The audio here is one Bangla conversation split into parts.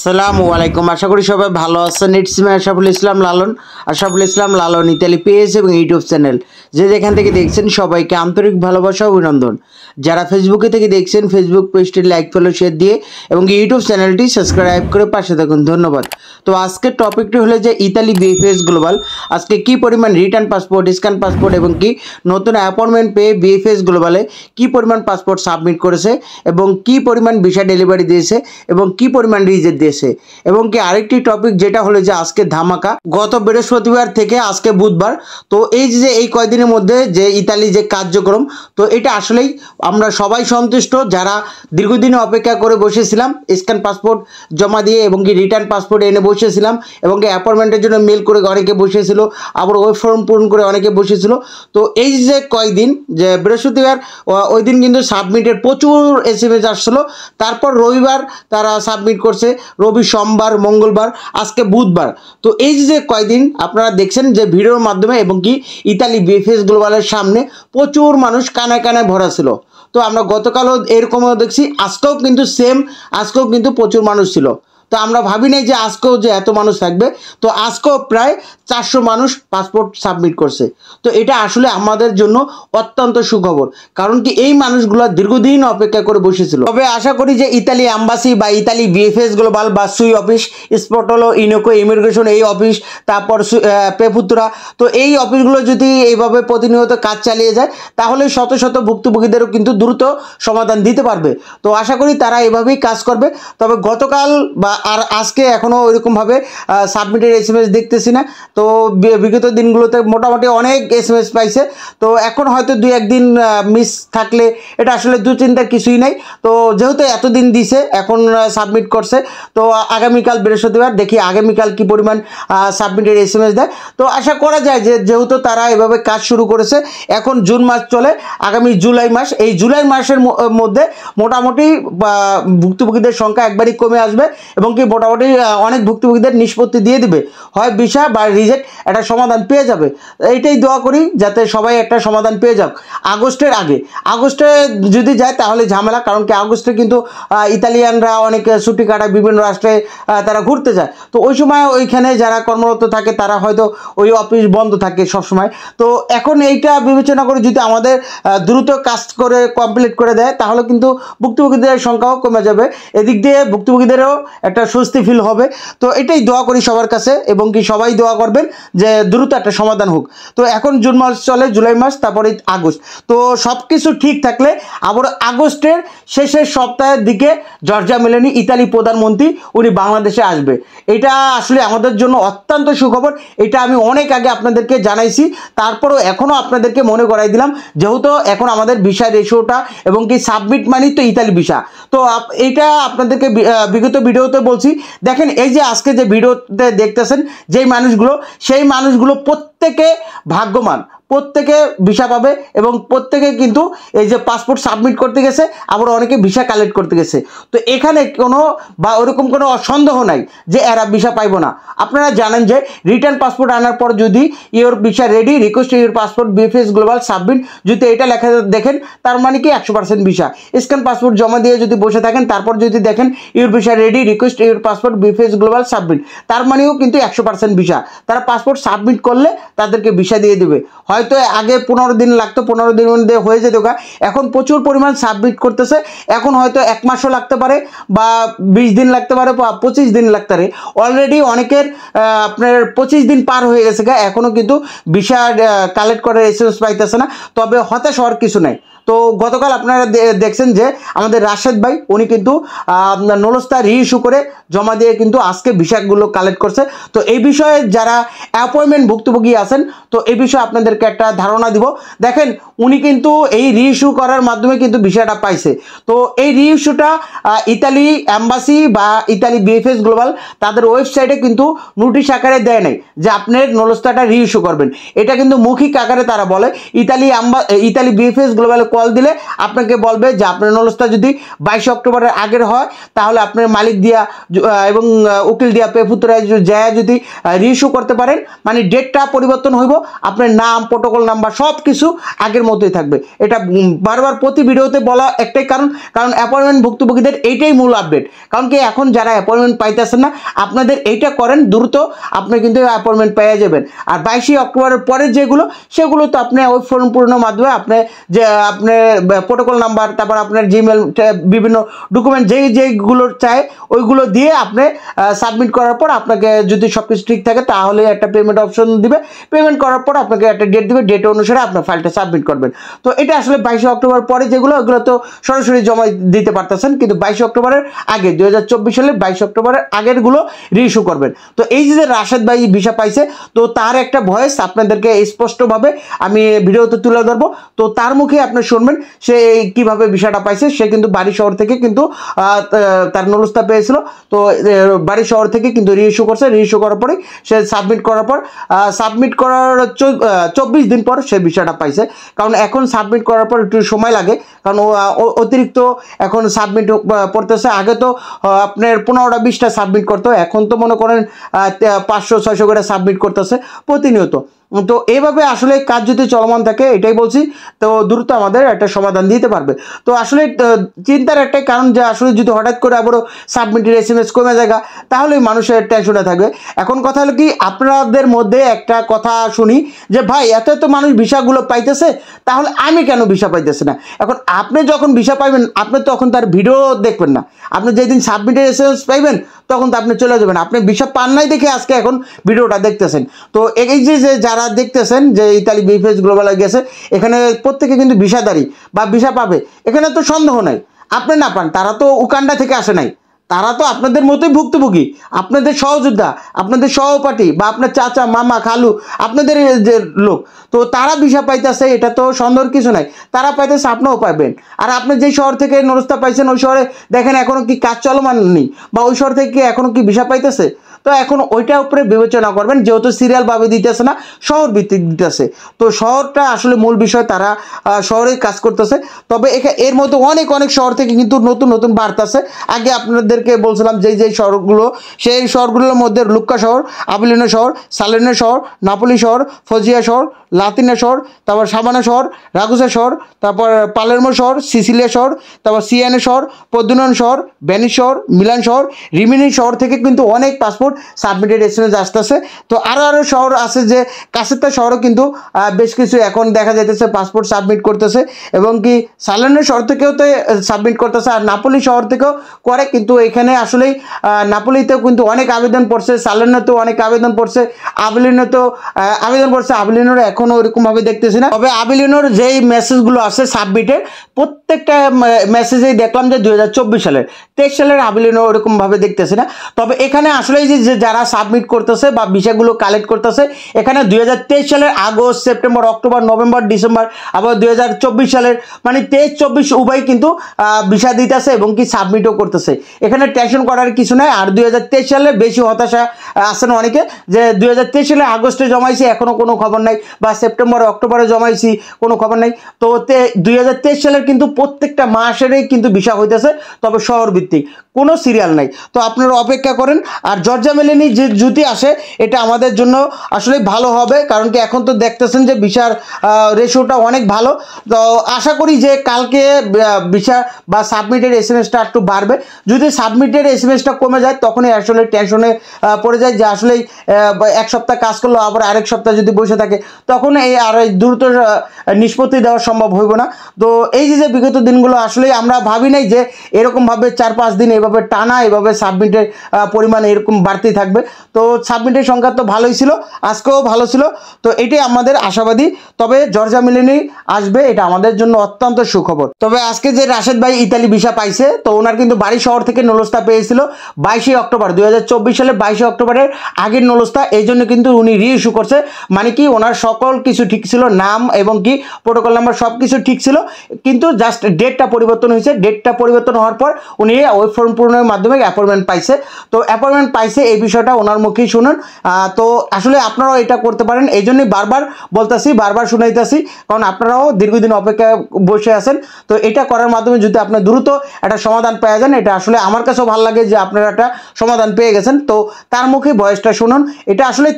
আসসালামু আলাইকুম। আশা করি সবাই ভালো আছেন। It's me Ashraful Islam Lalon, Ashraful Islam Lalon Italy page এবং ইউটিউব চ্যানেল যে যেখান থেকে দেখছেন সবাইকে আন্তরিক ভালোবাসা ও অভিনন্দন। যারা ফেসবুকে থেকে দেখছেন ফেসবুক পেজটি লাইক ফলো শেয়ার দিয়ে এবং ইউটিউব চ্যানেলটি সাবস্ক্রাইব করে পাশে থাকুন, ধন্যবাদ। তো আজকের টপিকটি হলো যে ইতালি বিএফএস গ্লোবাল আজকে কি পরিমাণ রিটার্ন পাসপোর্ট, স্ক্যান পাসপোর্ট এবং কি নতুন অ্যাপয়েন্টমেন্ট পেয়ে বিএফএস গ্লোবালে কি পরিমাণ পাসপোর্ট সাবমিট করেছে এবং কি পরিমাণ ভিসা ডেলিভারি দিয়েছে এবং কি পরিমাণ রিজেক্ট দিয়েছে। এবং কি আরেকটি টপিক যেটা হলো যে আজকে ধামাকা গত বৃহস্পতিবার থেকে আজকে বুধবার, তো এই যে এই কয়দিনের মধ্যে যে ইতালি যে কার্যক্রম, তো এটা আসলেই আমরা সবাই সন্তুষ্ট যারা দীর্ঘদিন অপেক্ষা করে বসেছিলাম স্ক্যান পাসপোর্ট জমা দিয়ে এবং কি রিটার্ন পাসপোর্ট এনে বসেছিলাম এবং কি অ্যাপয়েন্টমেন্টের জন্য মেল করে অনেকে বসেছিল, আবার ওয়েব ফর্ম পূরণ করে অনেকে বসেছিল। তো এই যে কয়দিন যে বৃহস্পতিবার ওই দিন কিন্তু সাবমিটের প্রচুর SMS আসছিলো, তারপর রবিবার তারা সাবমিট করছে, রবি সোমবার মঙ্গলবার আজকে বুধবার। তো এই যে কয়দিন আপনারা দেখছেন যে ভিডিওর মাধ্যমে এবং কি ইতালি বিএফএস গ্লোবালের সামনে প্রচুর মানুষ কানায় কানায় ভরা ছিল। তো আমরা গতকালও এরকমও দেখছি, আজকেও কিন্তু সেম, আজকেও কিন্তু প্রচুর মানুষ ছিল। তো আমরা ভাবি নাই যে আজকেও যে এত মানুষ থাকবে। তো আজকেও প্রায় 400 মানুষ পাসপোর্ট সাবমিট করছে। তো এটা আসলে আমাদের জন্য অত্যন্ত সুখবর, কারণ কি এই মানুষগুলো দীর্ঘদিন অপেক্ষা করে বসেছিল। তবে আশা করি যে ইতালি অ্যাম্বাসি বা ইতালি বিএফএস গ্লোবাল বা সুই অফিস, স্পটলো, ইনোকো, ইমিগ্রেশন এই অফিস, তারপর পেপুত্রা, তো এই অফিসগুলো যদি এইভাবে প্রতিনিয়ত কাজ চালিয়ে যায় তাহলে শত শত ভুক্তভোগীদেরও কিন্তু দ্রুত সমাধান দিতে পারবে। তো আশা করি তারা এভাবেই কাজ করবে। তবে গতকাল বা আর আজকে এখনও ওইরকমভাবে সাবমিটের SMS দেখতেছি না। তো বিগত দিনগুলোতে মোটামুটি অনেক SMS পাইছে। তো এখন হয়তো দুই একদিন মিস থাকলে এটা আসলে দুশ্চিন্তার কিছুই নাই। তো যেহেতু এতদিন দিছে এখন সাবমিট করছে, তো আগামীকাল বৃহস্পতিবার দেখি আগামীকাল কি পরিমাণ সাবমিটের SMS দেয়। তো আশা করা যায় যে যেহেতু তারা এভাবে কাজ শুরু করেছে, এখন জুন মাস চলে, আগামী জুলাই মাস, এই জুলাই মাসের মধ্যে মোটামুটি ভুক্তভোগীদের সংখ্যা একবারই কমে আসবে এবং কি মোটামুটি অনেক ভুক্তভোগীদের নিষ্পত্তি দিয়ে দিবে, হয় ভিসা বা রিজেক্ট একটা সমাধান পেয়ে যাবে। এইটাই দোয়া করি যাতে সবাই একটা সমাধান পেয়ে যাক আগস্টের আগে। আগস্টে যদি যায় তাহলে ঝামেলা, কারণ কি আগস্টে কিন্তু ইতালিয়ানরা অনেক ছুটি কাটায়, বিভিন্ন রাষ্ট্রে তারা ঘুরতে যায়। তো ওই সময় ওইখানে যারা কর্মরত থাকে তারা হয়তো ওই অফিস বন্ধ থাকে সবসময়। তো এখন এইটা বিবেচনা করে যদি আমাদের দ্রুত কাজ করে কমপ্লিট করে দেয় তাহলে কিন্তু ভুক্তভোগীদের সংখ্যাও কমে যাবে, এদিক দিয়ে ভুক্তভোগীদেরও একটা স্বস্তি ফিল হবে। তো এটাই দোয়া করি সবার কাছে এবং কি সবাই দোয়া করবেন যে দ্রুত একটা সমাধান হোক। তো এখন জুন মাস চলে, জুলাই মাস, তারপরে আগস্ট। তো সব কিছু ঠিক থাকলে আবার আগস্টের শেষের সপ্তাহের দিকে জর্জা মেলোনি ইতালি প্রধানমন্ত্রী উনি বাংলাদেশে আসবে। এটা আসলে আমাদের জন্য অত্যন্ত সুখবর। এটা আমি অনেক আগে আপনাদেরকে জানাইছি, তারপরেও এখনও আপনাদেরকে মনে করাই দিলাম, যেহেতু এখন আমাদের ভিসা রেশিওটা এবং কি সাবমিট মানি তো ইতালি ভিসা। তো এইটা আপনাদেরকে বিগত ভিডিওতে বলছি। দেখেন এই যে আজকে যে ভিডিওতে দেখতেছেন যেই মানুষগুলো, সেই মানুষগুলো প্রত্যেকে ভাগ্যবান, প্রত্যেকে ভিসা পাবে এবং প্রত্যেকে কিন্তু এই যে পাসপোর্ট সাবমিট করতে গেছে, আবার অনেকে ভিসা কালেক্ট করতে গেছে। তো এখানে কোনো বা ওরকম কোনো সন্দেহ নাই যে এরা ভিসা পাইব না। আপনারা জানেন যে রিটার্ন পাসপোর্ট আনার পর যদি your visa ready, request your passport BFS global submit, যদি এটা লেখা দেখেন তার মানে কি 100% ভিসা। স্ক্যান পাসপোর্ট জমা দিয়ে যদি বসে থাকেন, তারপর যদি দেখেন your visa ready, request your passport BFS global submit, তার মানেও কিন্তু 100% ভিসা। তারা পাসপোর্ট সাবমিট করলে তাদেরকে ভিসা দিয়ে দেবে। হয়তো আগে 15 দিন লাগতো, 15 দিনের মধ্যে হয়ে যেত, এখন প্রচুর পরিমাণ সাবমিট করতেছে। এখন হয়তো 1 মাসও লাগতে পারে বা 20 দিন লাগতে পারে বা 25 দিন লাগতে পারে। অলরেডি অনেকের আপনার 25 দিন পার হয়ে গেছে, এখনও কিন্তু ভিসা কালেক্ট করার SMS পাইতেছে না। তবে হতাশ হওয়ার কিছু নাই। তো গতকাল আপনারা দেখছেন যে আমাদের রাশেদ ভাই উনি কিন্তু নলস্তা রিইস্যু করে জমা দিয়ে কিন্তু আজকে ভিসাগুলো কালেক্ট করছে। তো এই বিষয়ে যারা অ্যাপয়েন্টমেন্ট ভুক্তভোগী আছেন, তো এই বিষয়ে আপনাদেরকে একটা ধারণা দিব। দেখেন উনি কিন্তু এই রিইস্যু করার মাধ্যমে কিন্তু ভিসাটা পাইছে। তো এই রিইস্যুটা ইতালি অ্যাম্বাসি বা ইতালি বিএফএস গ্লোবাল তাদের ওয়েবসাইটে কিন্তু নোটিশ আকারে দেয় নাই যে আপনার নলস্তাটা রিইস্যু করবেন। এটা কিন্তু মৌখিক আকারে তারা বলে। ইতালি বিএফএস গ্লোবালে কল দিলে আপনাকে বলবে যে আপনার নলস্তা যদি 22 অক্টোবরের আগের হয় তাহলে আপনার মালিক দিয়া এবং উকিল দিয়া পেফুতরায় যায় যদি রিইস্যু করতে পারেন, মানে ডেটটা পরিবর্তন হইব, আপনার নাম প্রোটোকল নাম্বার সব কিছু আগের মতোই থাকবে। এটা বারবার প্রতি ভিডিওতে বলা একটাই কারণ অ্যাপয়েন্টমেন্ট ভুক্তভোগীদের এইটাই মূল আপডেট। কারণ কি এখন যারা অ্যাপয়েন্টমেন্ট পাইতেছেন না, আপনাদের এইটা করেন দ্রুত, আপনি কিন্তু অ্যাপয়েন্টমেন্ট পেয়ে যাবেন। আর 22 অক্টোবরের পরে সেগুলো তো আপনি ওই ফর্ম পূরণের মাধ্যমে আপনি যে আপনার প্রোটোকল নাম্বার, তারপর আপনার জিমেল, বিভিন্ন ডকুমেন্ট যেইগুলো চায় ওইগুলো দিয়ে আপনি সাবমিট করার পর আপনাকে যদি সব কিছু ঠিক থাকে তাহলে একটা পেমেন্ট অপশন দিবে। পেমেন্ট করার পর আপনাকে একটা ডেট দিবে, ডেট অনুসারে আপনার ফাইলটা সাবমিট করবেন। তো এটা আসলে 22 অক্টোবর পরে ওগুলো তো সরাসরি জমা দিতে পারতেছেন, কিন্তু 22 অক্টোবরের আগে 2024 সালের 22 অক্টোবরের আগেরগুলো রিইস্যু করবেন। তো এই যে রাশেদ ভাই ভিসা পাইছে, তো তার একটা ভয়েস আপনাদেরকে স্পষ্টভাবে আমি ভিডিওতে তুলে ধরবো। তো তার মুখে আপনি শুনবেন সে কিভাবে ভিসাটা পাইছে। সে কিন্তু বাড়ি শহর থেকে কিন্তু তার নলস্তা পেয়েছিল, তো বাড়ি শহর থেকে কিন্তু রিইস্যু করছে। রিইস্যু করার পরে সে সাবমিট করার 24 দিন পর সে ভিসাটা পাইছে। কারণ এখন সাবমিট করার পর একটু সময় লাগে, কারণ অতিরিক্ত এখন সাবমিট পড়তেছে। আগে তো আপনার 15টা 20টা সাবমিট করতো, এখন তো মনে করেন 500-600 করে সাবমিট করতেছে প্রতিনিয়ত। তো এইভাবে আসলে কাজ যদি চলমান থাকে, এটাই বলছি, তো দ্রুত আমাদের একটা সমাধান দিতে পারবে। তো আসলে চিন্তার একটাই কারণ যে আসলে যদি হঠাৎ করে আবারও সাবমিটের SMS কমে যায় তাহলে মানুষের টেনশনে থাকবে। এখন কথা হলো কি, আপনাদের মধ্যে একটা কথা শুনি যে ভাই এত মানুষ ভিসাগুলো পাইতেছে, তাহলে আমি কেন ভিসা পাইতেছি না? এখন আপনি যখন ভিসা পাইবেন আপনি তখন তার ভিডিও দেখবেন না, আপনি যেদিন সাবমিটের SMS পাইবেন তখন তো আপনি চলে যাবেন। আপনি ভিসা পান নাই দেখে আজকে এখন ভিডিওটা দেখতেছেন। তো এই যে যারা দেখতেছেন যে ইতালি বিফএস গ্লোবালে গেছে, এখানে প্রত্যেকে কিন্তু ভিসাদারি বা ভিসা পাবে, এখানে তো সন্দেহ নাই। আপনি না পান, তারা তো উকান্ডা থেকে আসে নাই, তারা তো আপনাদের মতোই ভুক্তভোগী, আপনাদের সহযোদ্ধা, আপনাদের সহপাঠী বা আপনার চাচা, মামা, খালু, আপনাদের যে লোক। তো তারা ভিসা পাইতেছে, এটা তো সন্দেহের কিছু নাই। তারা পাইতেছে, আপনিও পাইবেন। আর আপনি যেই শহর থেকে নলস্তা পাইছেন ওই শহরে দেখেন এখনও কি কাজ চলমান নেই, বা ওই শহর থেকে এখনও কি ভিসা পাইতেছে। তো এখন ওইটার উপরে বিবেচনা করবেন, যেহেতু সিরিয়ালভাবে দিতেছে না, শহর ভিত্তিক দিতেছে। তো শহরটা আসলে মূল বিষয়, তারা শহরে কাজ করতেছে। তবে এর মধ্যে অনেক শহর থেকে কিন্তু নতুন বার্তাছে। আগে আপনাদেরকে বলছিলাম যেই শহরগুলো, সেই শহরগুলোর মধ্যে লুক্কা শহর, আবিলিনো শহর, সালের্নো শহর, নাপোলি শহর, ফজিয়া শহর, লাতিনা শহর, তারপর সাবানা শহর, রাগুসা শহর, তারপর পালেরমো শহর, সিসিলিয়া শহর, তারপর সিয়ানে শহর, পদ্মুনন শহর, ভেনিস শহর, মিলান শহর, রিমিনি শহর থেকে কিন্তু অনেক পাসপোর্ট সাবমিটেড SMS আসতেছে। তো আরও শহর আছে, যে কাছেরটা শহরও কিন্তু বেশ কিছু এখন দেখা যাইতেছে পাসপোর্ট সাবমিট করতেছে, এবং কি সালের্নো শহর থেকেও তো সাবমিট করতেছে, আর নাপোলি শহর থেকেও করে। কিন্তু এখানে আসলেই নাপোলিতেও কিন্তু অনেক আবেদন পড়ছে, সালের্নোতেও অনেক আবেদন পড়ছে, আবিলিনোতেও আবেদন পড়ছে। আবিলিনোর এখনও ওইরকমভাবে দেখতেছি না, তবে আবিলিনোর যেই মেসেজগুলো আছে সাবমিটের, প্রত্যেকটা মেসেজেই দেখলাম যে 2024 সালের, 23 সালের আবিলিনো ওরকমভাবে দেখতেছি না। তবে এখানে আসলে যে যারা সাবমিট করতেছে বা বিষয়গুলো কালেক্ট করতেছে, এখানে 2023 সালের August, September, October, November, December, আবার 2024 সালের, মানে 23-24 উভয় কিন্তু ভিসা দিতেছে এবং কি সাবমিটও করতেছে। এখানে টেনশন করার কিছু নাই। আর 2023 সালে বেশি হতাশা আছেন অনেকে, যে 2023 সালে আগস্টে জমাইছি এখনও কোনো খবর নাই, বা সেপ্টেম্বরে, অক্টোবরে জমাইছি কোনো খবর নাই। তো 2023 সালের কিন্তু প্রত্যেকটা মাসেরই কিন্তু ভিসা হইতেছে, তবে শহর ভিত্তিক, কোনো সিরিয়াল নাই। তো আপনারা অপেক্ষা করেন। আর জর্জা মেলেনি যে যদি আসে, এটা আমাদের জন্য আসলে ভালো হবে, কারণ কি এখন তো দেখতেছেন যে ভিসার রেশিওটা অনেক ভালো। তো আশা করি যে কালকে ভিসা বা সাবমিটের SMSটা একটু বাড়বে। যদি সাবমিটের SMSটা কমে যায় তখনই আসলে টেনশনে পড়ে যায়, যে আসলে এক সপ্তাহ কাজ করলো আবার আরেক সপ্তাহ যদি বসে থাকে, তখন আর দ্রুত নিষ্পত্তি দেওয়া সম্ভব হইব না। তো এই যে বিগত দিনগুলো আসলে আমরা ভাবি নাই যে এরকমভাবে 4-5 দিন এভাবে টানা এভাবে সাবমিটের পরিমাণ এরকম বাড়তেই থাকবে। তো সাবমিটের সংখ্যা তো ভালোই ছিল, আজকেও ভালো ছিল। তো এটাই আমাদের আশাবাদী। তবে জর্জা মেলেনি আসবে, এটা আমাদের জন্য অত্যন্ত সুখবর। তবে আজকে যে রাশেদ ভাই ইতালি ভিসা পাইছে, তো ওনার কিন্তু বাড়ি শহর থেকে নলস্তা পেয়েছিল 22 অক্টোবর 2024 সালে, 22 অক্টোবরের আগের নলস্তা। এই জন্য কিন্তু উনি রিইস্যু করছে, মানে কি ওনার সকল কিছু ঠিক ছিল, নাম এবং কি প্রোটোকল নাম্বার সব কিছু ঠিক ছিল, কিন্তু জাস্ট ডেটটা পরিবর্তন হয়েছে। ডেটটা পরিবর্তন হওয়ার পর উনি ওয়েব ফর্ম পূরণের মাধ্যমে অ্যাপয়েন্টমেন্ট পাইছে। তো অ্যাপয়েন্টমেন্ট পাইছে এই বিষয়টা ওনার মুখেই শুনুন। তো আসলে আপনারাও এটা করতে পারেন, এই জন্যই বারবার বলতেছি, বারবার শুনাইতেছি, কারণ আপনারাও দীর্ঘদিন অপেক্ষায় বসে আছেন। তো এটা করার মাধ্যমে যদি আপনি দ্রুত একটা সমাধান পেয়ে যান, এটা আসলে আমার কাছেও ভালো লাগে যে আপনারা একটা সমাধান পেয়ে গেছেন। তো তার মুখে ভয়েসটা শুনুন, এটা আসলে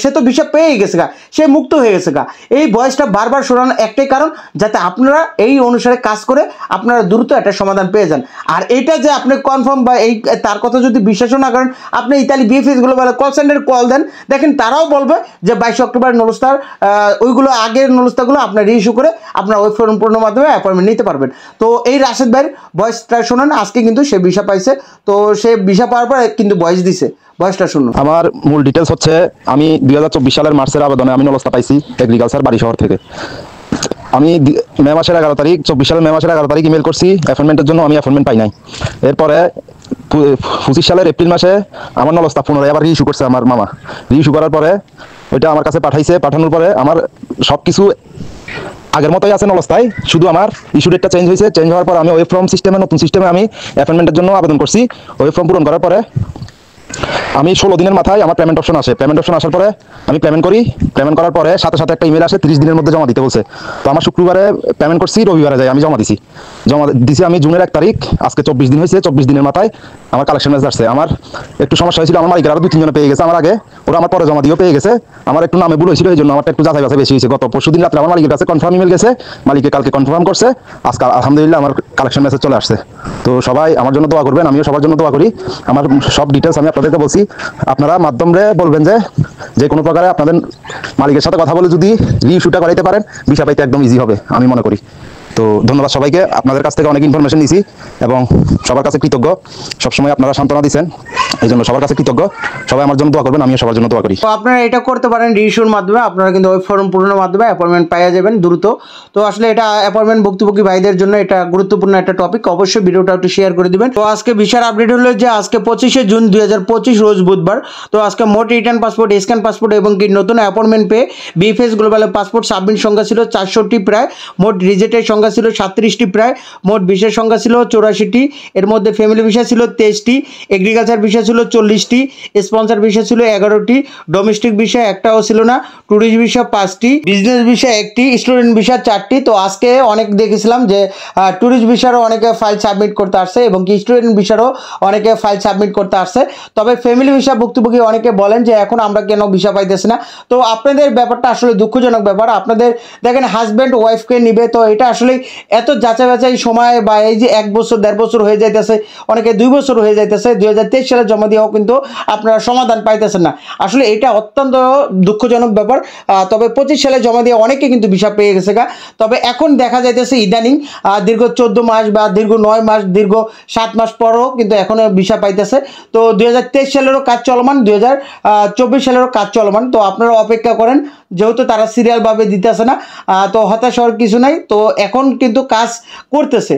সে তো বিষয় পেয়ে গেছে গা, সে মুক্ত হয়ে গেছে গা। এই ভয়েসটা বারবার শোনানোর একটাই কারণ, যাতে আপনারা এই অনুসারে কাজ করে আপনারা দ্রুত একটা সমাধান পেয়ে যান। আর এইটা যে আপনি কনফার্ম বা এই তার কথা যদি বিশ্বাস না করেন, আপনি ইতালি বিএফএসগুলো বলে কল সেন্টারে কল দেন, দেখেন তারাও বলবে যে 22 অক্টোবর নলস্তার ওইগুলো আগের নলস্তাগুলো আপনার রিইস্যু করে আপনার ওয়েব ফর্ম পূরণের মাধ্যমে অ্যাপয়েন্টমেন্ট নিতে পারবেন। তো এই রাশেদ ভাইয়ের ভয়েসটা শুনুন, আজকে কিন্তু সে ভিসা পাইছে। তো সে ভিসা পাওয়ার পর কিন্তু ভয়েস দিছে, ভয়েসটা শুনুন। আমার মূল ডিটেলস হচ্ছে, আমি 2024 সালের মার্চের আবেদনে আমি নলস্তা পাইছি এগ্রিকালচার বাড়ি শহর থেকে। আমি মে মাসের 11 তারিখ 24 সালের মে মাসের 11 তারিখ ইমেল করছি অ্যাপয়েন্টমেন্টের জন্য, আমি অ্যাপয়েন্টমেন্ট পাই নাই। এরপরে 25 সালের এপ্রিল মাসে আমার নলস্তা পুনরায় আবার রিইস্যু করছে আমার মামা। রিইস্যু করার পরে ওইটা আমার কাছে পাঠাইছে, পাঠানোর পরে আমার সব কিছু আগের মতোই আছে নলস্তায়, শুধু আমার ইস্যু ডেটটা চেঞ্জ হয়েছে। চেঞ্জ হওয়ার পর আমি ওয়েব ফর্ম সিস্টেমে, নতুন সিস্টেমে আমি অ্যাপয়েন্টমেন্টের জন্য আবেদন করছি। ওয়েব ফর্ম পূরণ করার পরে আমি 16 দিনের মাথায় আমার পেমেন্ট অপশন আসে। পেমেন্ট অপশন আসার পরে আমি পেমেন্ট করি। পেমেন্ট করার পরে সাথে সাথে একটা ইমেল আসে 30 দিনের মধ্যে জমা দিতে বলছে। তো আমার শুক্রবারে পেমেন্ট করছি, রবিবারে যাই আমি জমা দিছি আমি জুনের 1 তারিখ। আজকে 24 দিন হয়েছে, 24 দিনের মাথায় আমার কালেকশন মেসেজ আসছে। আমার একটু সমস্যা হয়েছিল, আমার মালিকের আরো 2-3 জন পেয়ে গেছে আমার আগে, ওরা আমার পরে জমা দিয়েও পেয়ে গেছে। আমার একটু নামে ভুল হয়েছিল, এই জন্য আমার একটু যাচাই বাছাই বেশি হয়েছে। গত পরশুদিন রাত্রে আমার মালিকের কাছে কনফার্ম ইমেল গেছে, মালিকে কালকে কনফার্ম করছে, আজকে আলহামদুলিল্লাহ আমার কালেকশন মেসেজ চলে আসছে। তো সবাই আমার জন্য দোয়া করবেন, আমিও সবার জন্য দোয়া করি। আমার সব ডিটেলস আমি আপনাদেরকে বলছি, আপনারা মাধ্যমে বলবেন যে কোনো প্রকারে আপনাদের মালিকের সাথে কথা বলে যদি রিইস্যুটা করাইতে পারেন, ভিসা পাইতে একদম ইজি হবে আমি মনে করি। তো ধন্যবাদ সবাইকে, আপনাদের কাছ থেকে অনেক ইনফরমেশন নিয়েছি এবং সবার কাছে কৃতজ্ঞ। সবসময় আপনারা সান্ত্বনা দিচ্ছেন, এই জন্য সবার কাছে কৃতজ্ঞ। সবাই আমার জন্য দোয়া করবেন, আমিও সবার জন্য দোয়া করি। তো আপনারা এটা করতে পারেন রিইস্যুর মাধ্যমে, আপনারা কিন্তু ওয়েব ফর্ম পূরণের মাধ্যমে অ্যাপয়েন্টমেন্ট পাওয়া যাবেন দ্রুত। তো আসলে এটা অ্যাপয়েন্টমেন্ট ভুক্তভোগী ভাইদের জন্য এটা গুরুত্বপূর্ণ একটা টপিক, অবশ্যই ভিডিওটা একটু শেয়ার করে দিবেন। তো আজকে ভিসার আপডেট হলো যে আজকে 25শে জুন 2025 রোজ বুধবার। তো আজকে মোট রিটার্ন পাসপোর্ট, স্ক্যান পাসপোর্ট এবং কি নতুন অ্যাপয়েন্টমেন্ট পেয়ে বিএফএস গ্লোবালের পাসপোর্ট সাবমিট সংখ্যা ছিল 400টি প্রায়, মোট রিজেক্টের সংখ্যা ছিল 37টি প্রায়, মোট ভিসার সংখ্যা ছিল 84টি। এর মধ্যে ফ্যামিলি ভিসা ছিল 23টি, এগ্রিকালচার ভিসা ছিল 40টি, স্পন্সর ভিসা ছিল 11টি, ডোমেস্টিক ভিসা একটাও ছিল না, ট্যুরিস্ট ভিসা 5টি, বিজনেস ভিসা 1টি, স্টুডেন্ট ভিসা 4টি। তো আজকে অনেক দেখেছিলাম যে ট্যুরিস্ট ভিসারও অনেকে ফাইল সাবমিট করতে আসছে এবং কি স্টুডেন্ট ভিসারও অনেকে ফাইল সাবমিট করতে আসছে। তবে ফ্যামিলি ভিসা ভুক্তভোগী অনেকে বলেন যে এখন আমরা কেন ভিসা পাইতেছি না। তো আপনাদের ব্যাপারটা আসলে দুঃখজনক ব্যাপার। আপনাদের দেখেন হাজব্যান্ড ওয়াইফকে নিবে, তো এটা আসলে এত যাচাই বাছাই সময় বা এই যে 1 বছর 1.5 বছর হয়ে যাইতেছে, অনেকে 2 বছর হয়ে যাইতেছে, 2023 সালে জমা দিয়েও কিন্তু আপনারা সমাধান পাইতেছেন না। আসলে এটা অত্যন্ত দুঃখজনক ব্যাপার। তবে 25 সালে জমা দিয়ে অনেকে কিন্তু ভিসা পেয়ে গেছে গা। তবে এখন দেখা যাইতেছে ইদানিং দীর্ঘ 14 মাস বা দীর্ঘ 9 মাস, দীর্ঘ 7 মাস পরও কিন্তু এখনও ভিসা পাইতেছে। তো 2023 সালেরও কাজ চলমান, 2024 সালেরও কাজ চলমান। তো আপনারা অপেক্ষা করেন, যেহেতু তারা সিরিয়ালভাবে দিতেছে না। তো হতাশ হওয়ার কিছু নাই, তো এখন কিন্তু কাজ করতেছে।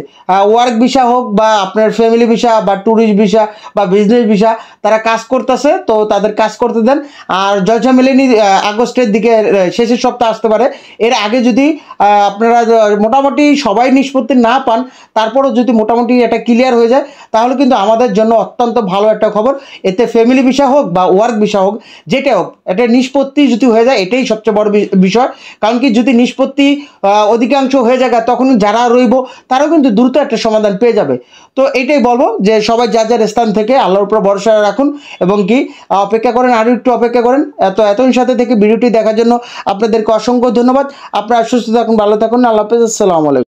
ওয়ার্ক ভিসা হোক বা আপনার ফ্যামিলি ভিসা বা ট্যুরিস্ট ভিসা বা বিজনেস ভিসা, তারা কাজ করতেছে। তো তাদের কাজ করতে দেন। আর জয়সা মিলেনি আগস্টের দিকে শেষের সপ্তাহ আসতে পারে। এর আগে যদি আপনারা মোটামুটি সবাই নিষ্পত্তি না পান, তারপরও যদি মোটামুটি এটা ক্লিয়ার হয়ে যায়, তাহলে কিন্তু আমাদের জন্য অত্যন্ত ভালো একটা খবর। এতে ফ্যামিলি ভিসা হোক বা ওয়ার্ক ভিসা হোক, যেটা হোক, এটা নিষ্পত্তি যদি হয়ে যায়, এটাই সবচেয়ে বড় বিষয়। কারণ কি যদি নিষ্পত্তি অধিকাংশ হয়ে যায়, তখন যারা রইব তারাও কিন্তু দ্রুত একটা সমাধান পেয়ে যাবে। তো এটাই বলবো যে সবাই যার যার স্থান থেকে আল্লাহর উপর ভরসা রাখুন এবং কি অপেক্ষা করেন, আরও একটু অপেক্ষা করেন। এতদিন সাথে থেকে ভিডিওটি দেখার জন্য আপনাদেরকে অসংখ্য ধন্যবাদ। আপনারা সুস্থ থাকুন, ভালো থাকুন, আল্লাহ হাফেজ, আসসালামু আলাইকুম।